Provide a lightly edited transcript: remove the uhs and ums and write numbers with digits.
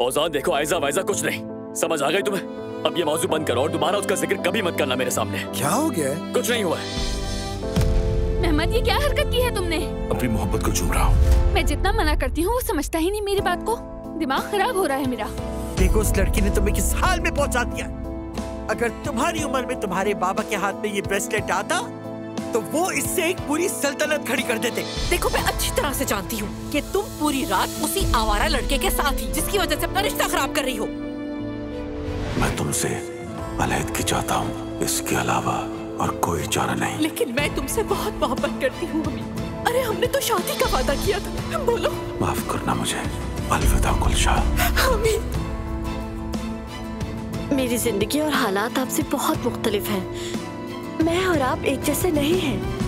Ozan देखो, आयज़ा वायज़ा कुछ नहीं, समझ आ गई तुम्हें? अब ये मौजू बंद करो और दोबारा उसका जिक्र कभी मत करना मेरे सामने। क्या हो गया? कुछ नहीं हुआ। मेहमद, ये क्या हरकत की है तुमने? अपनी मोहब्बत को चूम रहा हूँ। मैं जितना मना करती हूँ वो समझता ही नहीं मेरी बात को। दिमाग खराब हो रहा है मेरा। देखो उस लड़की ने तुम्हें किस हाल में पहुंचा दिया। अगर तुम्हारी उम्र में तुम्हारे बाबा के हाथ में ये ब्रेसलेट आता तो वो इससे एक पूरी सल्तनत खड़ी कर देते। देखो मैं अच्छी तरह से जानती हूँ कि तुम पूरी रात उसी आवारा लड़के के साथ ही जिसकी वजह से अपना रिश्ता खराब कर रही हो। मैं तुमसे अलहदगी चाहता हूँ, इसके अलावा और कोई चारा नहीं। लेकिन मैं तुमसे बहुत मोहब्बत करती हूँ अम्मी। अरे हमने तो शादी का वादा किया था। बोलो। माफ करना मुझे। अलविदा गुलशाह। अम्मी। मेरी जिंदगी और हालात आपसे बहुत मुख्तलिफ हैं। मैं और आप एक जैसे नहीं हैं।